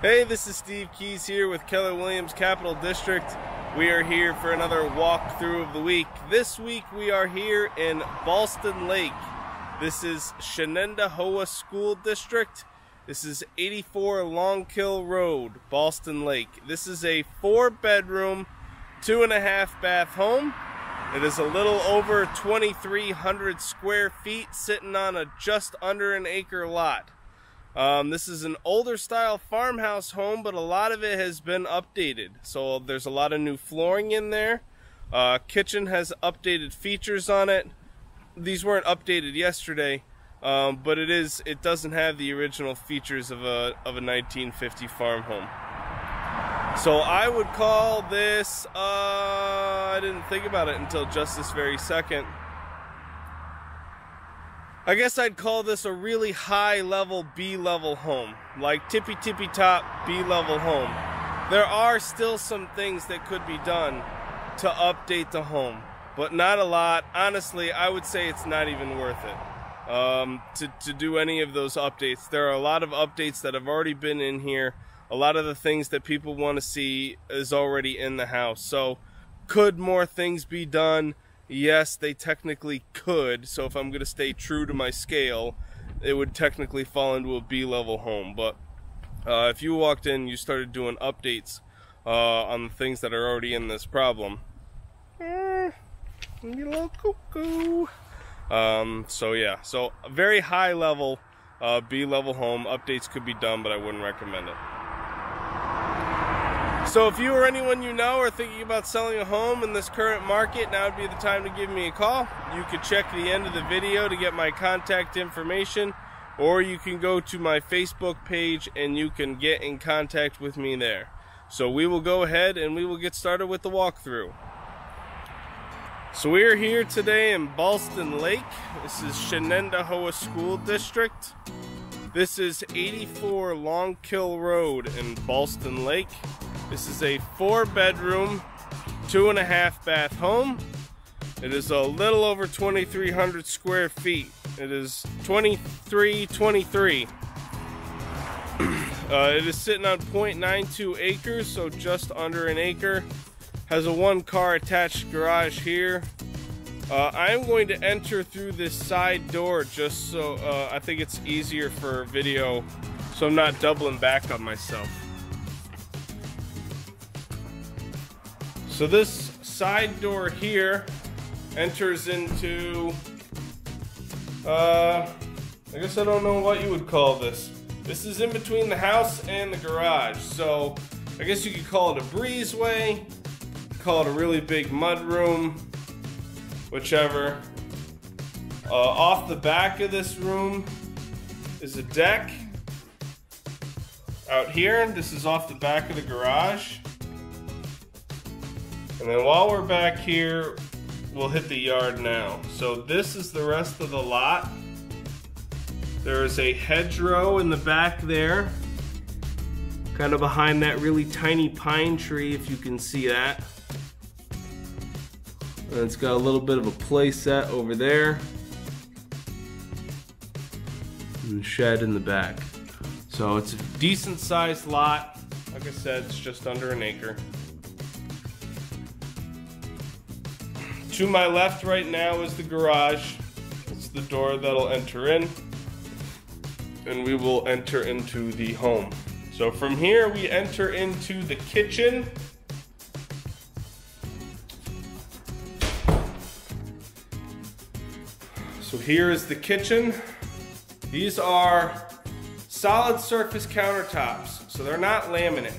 Hey, this is Steve Keys here with Keller Williams Capital District. We are here for another walkthrough of the week. This week we are here in Ballston Lake. This is Shenendehowa School District. This is 84 Longkill Road, Ballston Lake. This is a 4-bedroom, 2.5 bath home. It is a little over 2,300 square feet, sitting on a just under an acre lot. This is an older style farmhouse home, but a lot of it has been updated. So there's a lot of new flooring in there. Kitchen has updated features on it. These weren't updated yesterday, but it doesn't have the original features of a 1950 farm home. So I would call this, I didn't think about it until just this very second. I guess I'd call this a really high-level B-level home, like tippy-top B-level home. There are still some things that could be done to update the home, but not a lot. Honestly, I would say it's not even worth it to do any of those updates. There are a lot of updates that have already been in here. A lot of the things that people want to see is already in the house. So, could more things be done? Yes, they technically could. So if I'm going to stay true to my scale, it would technically fall into a B-level home. But if you walked in, you started doing updates on the things that are already in this problem, you're a little cuckoo. So yeah, so a very high level B-level home. Updates could be done, but I wouldn't recommend it. So if you or anyone you know are thinking about selling a home in this current market, now would be the time to give me a call. You could check the end of the video to get my contact information, or you can go to my Facebook page and you can get in contact with me there. So we will go ahead and we will get started with the walkthrough. So we are here today in Ballston Lake. This is Shenedehowa School District. This is 84 Longkill Road in Ballston Lake. This is a 4-bedroom, 2.5 bath home. It is a little over 2,300 square feet. It is 23. It is sitting on 0.92 acres, so just under an acre. Has a 1-car attached garage here. I'm going to enter through this side door just so I think it's easier for video, so I'm not doubling back on myself. So this side door here enters into, I guess I don't know what you would call this. This is in between the house and the garage. So I guess you could call it a breezeway, call it a really big mud room, whichever. Off the back of this room is a deck. Out here, this is off the back of the garage. And then while we're back here, we'll hit the yard now. So this is the rest of the lot. There is a hedgerow in the back there, kind of behind that really tiny pine tree, if you can see that. And it's got a little bit of a play set over there. And a shed in the back. So it's a decent sized lot. Like I said, it's just under an acre. To my left right now is the garage. It's the door that'll enter in. And we will enter into the home. So from here we enter into the kitchen. So here is the kitchen. These are solid surface countertops, so they're not laminate.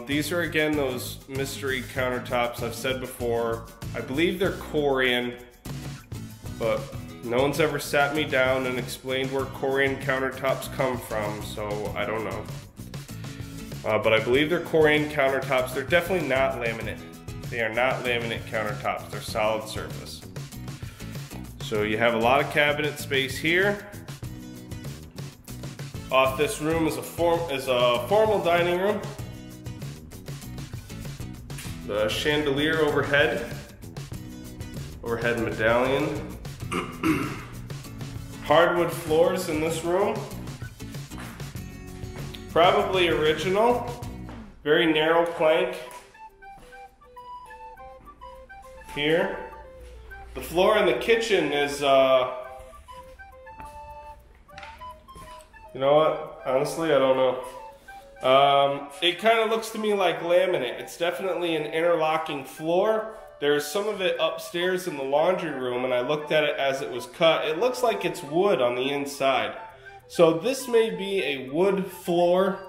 These are again those mystery countertops I've said before. I believe they're Corian, but no one's ever sat me down and explained where Corian countertops come from, so I don't know. But I believe they're Corian countertops. They're definitely not laminate. They are not laminate countertops. They're solid surface. So you have a lot of cabinet space here. Off this room is a formal dining room. The chandelier overhead medallion. Hardwood floors in this room. Probably original. Very narrow plank here. The floor in the kitchen is, you know what? Honestly, I don't know. It kind of looks to me like laminate. It's definitely an interlocking floor. There's some of it upstairs in the laundry room, and I looked at it as it was cut. It looks like it's wood on the inside. So this may be a wood floor,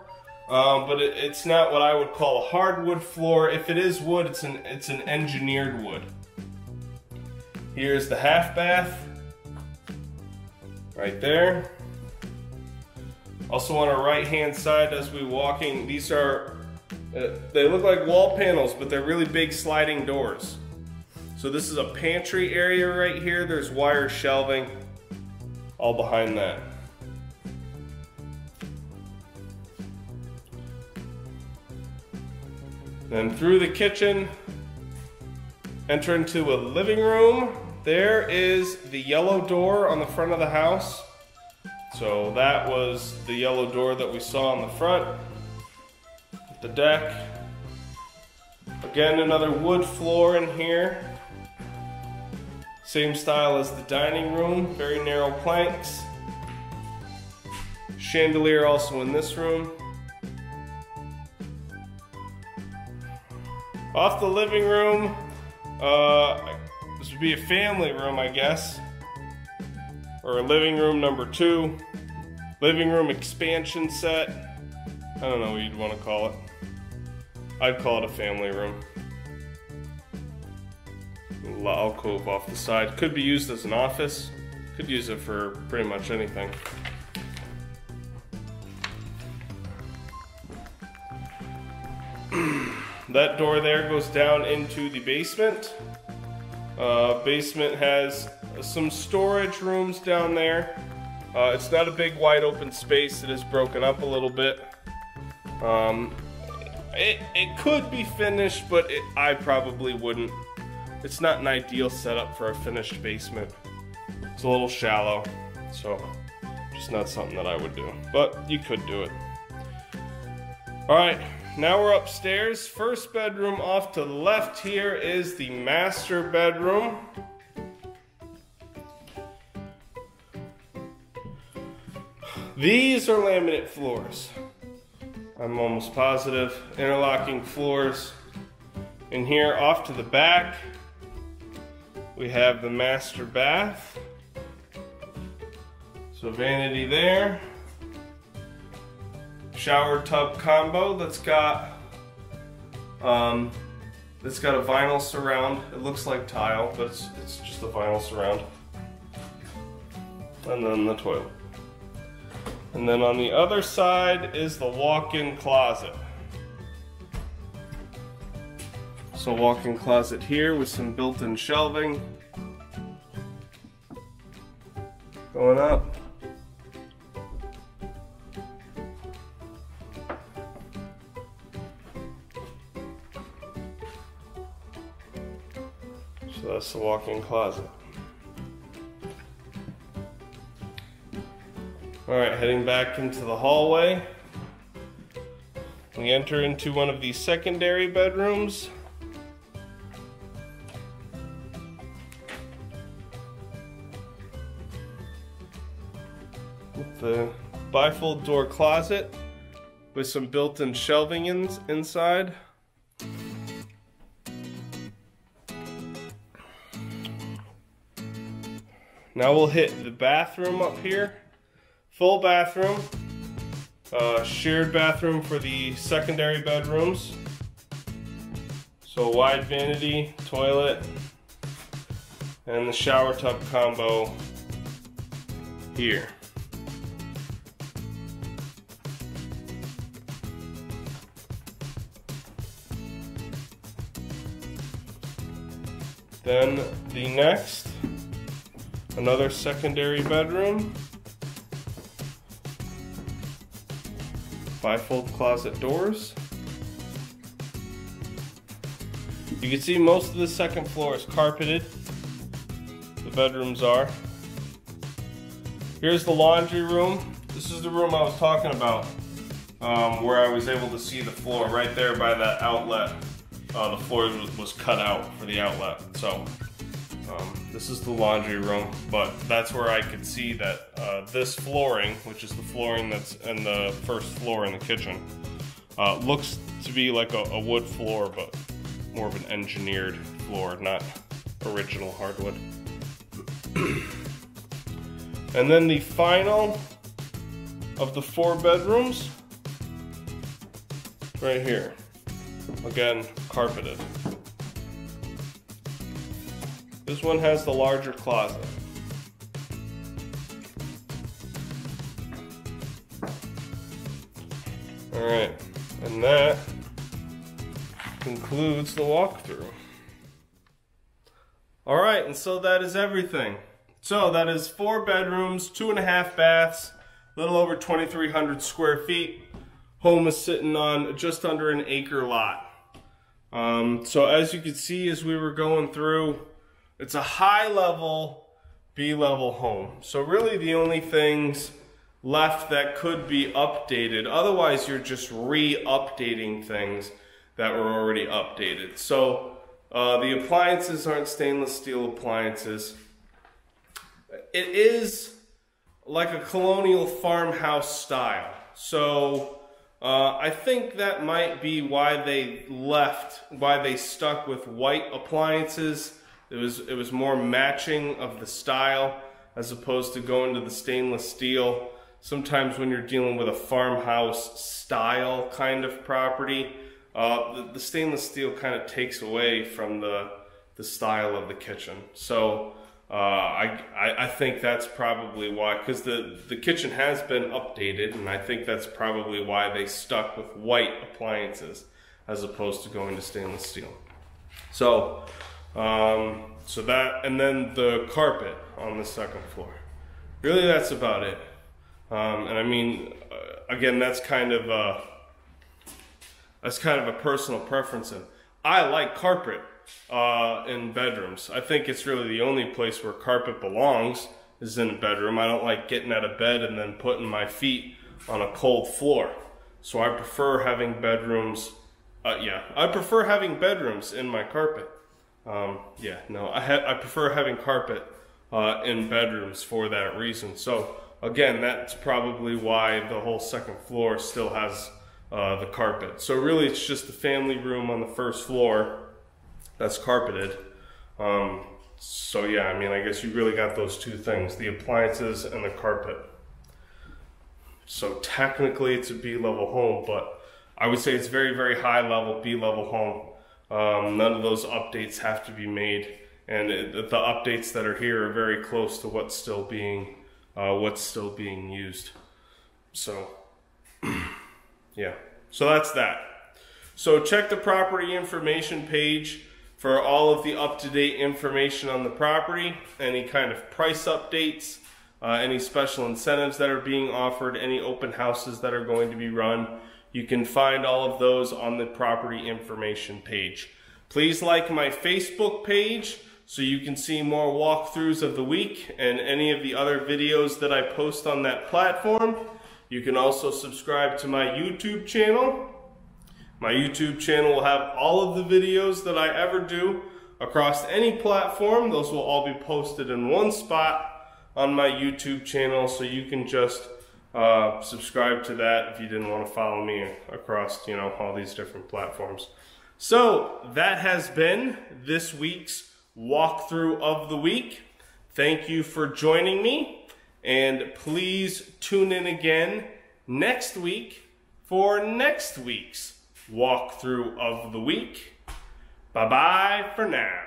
but it's not what I would call a hardwood floor. If it is wood, it's an engineered wood. Here's the half bath, right there. Also on our right hand side as we walking, these are, they look like wall panels, but they're really big sliding doors. So this is a pantry area right here. There's wire shelving all behind that. Then through the kitchen, enter into a living room. There is the yellow door on the front of the house. So that was the yellow door that we saw on the front. The deck. Again, another wood floor in here. Same style as the dining room, very narrow planks. Chandelier also in this room. Off the living room, this would be a family room, I guess. Or a living room number 2. Living room expansion set. I don't know what you'd want to call it. I'd call it a family room. A little alcove off the side. Could be used as an office. Could use it for pretty much anything. That door there goes down into the basement. Basement has some storage rooms down there. It's not a big wide open space. It is broken up a little bit. It could be finished, but I probably wouldn't. It's not an ideal setup for a finished basement. It's a little shallow, so just not something that I would do. But you could do it. Alright, now we're upstairs. First bedroom off to the left here is the master bedroom. These are laminate floors. I'm almost positive. Interlocking floors. In here, off to the back, we have the master bath. So vanity there. Shower tub combo that's got a vinyl surround. It looks like tile, but it's just a vinyl surround. And then the toilet. And then on the other side is the walk-in closet. So walk-in closet here with some built-in shelving. Going up. So that's the walk-in closet. Alright, heading back into the hallway. We enter into one of these secondary bedrooms. With the bifold door closet with some built-in shelving inside. Now we'll hit the bathroom up here. Full bathroom, shared bathroom for the secondary bedrooms. So wide vanity, toilet, and the shower tub combo here. Then the next, another secondary bedroom. Bifold closet doors. You can see most of the second floor is carpeted. The bedrooms are. Here's the laundry room. This is the room I was talking about. where I was able to see the floor right there by that outlet. The floor was cut out for the outlet. So this is the laundry room, but that's where I could see that this flooring, which is the flooring that's in the first floor in the kitchen, looks to be like a wood floor, but more of an engineered floor, not original hardwood. And then the final of the 4 bedrooms, right here. Again, carpeted. This one has the larger closet. Alright, and that concludes the walkthrough. Alright, and so that is everything. So that is 4 bedrooms, 2.5 baths, a little over 2,300 square feet. Home is sitting on just under an acre lot. So as you can see as we were going through, it's a high level, B-level home. So really the only things left that could be updated, otherwise you're just re-updating things that were already updated. So the appliances aren't stainless steel appliances. It is like a colonial farmhouse style. So I think that might be why they stuck with white appliances. It was more matching of the style as opposed to going to the stainless steel. Sometimes when you're dealing with a farmhouse style kind of property, the stainless steel kind of takes away from the style of the kitchen. So I think that's probably why, because the kitchen has been updated, and I think that's probably why they stuck with white appliances as opposed to going to stainless steel. So so that, and then the carpet on the second floor. Really, that's about it. And I mean, again, that's kind of a personal preference. And I like carpet in bedrooms. I think it's really the only place where carpet belongs is in a bedroom. I don't like getting out of bed and then putting my feet on a cold floor. So I prefer having bedrooms. I prefer having bedrooms in my carpet. I prefer having carpet in bedrooms for that reason. So again, that's probably why the whole second floor still has the carpet. So really it's just the family room on the first floor that's carpeted. So yeah, I mean, I guess you really got those two things, the appliances and the carpet. So technically it's a B-level home, but I would say it's very, very high level, B-level home. None of those updates have to be made, and the updates that are here are very close to what's still being used. So yeah, so that's that. So check the property information page for all of the up-to-date information on the property, any kind of price updates, any special incentives that are being offered, any open houses that are going to be run. You can find all of those on the property information page. Please like my Facebook page so you can see more walkthroughs of the week and any of the other videos that I post on that platform. You can also subscribe to my YouTube channel. My YouTube channel will have all of the videos that I ever do across any platform. Those will all be posted in one spot on my YouTube channel, so you can just subscribe to that if you didn't want to follow me across, all these different platforms. So that has been this week's walkthrough of the week. Thank you for joining me, and please tune in again next week for next week's walkthrough of the week. Bye-bye for now.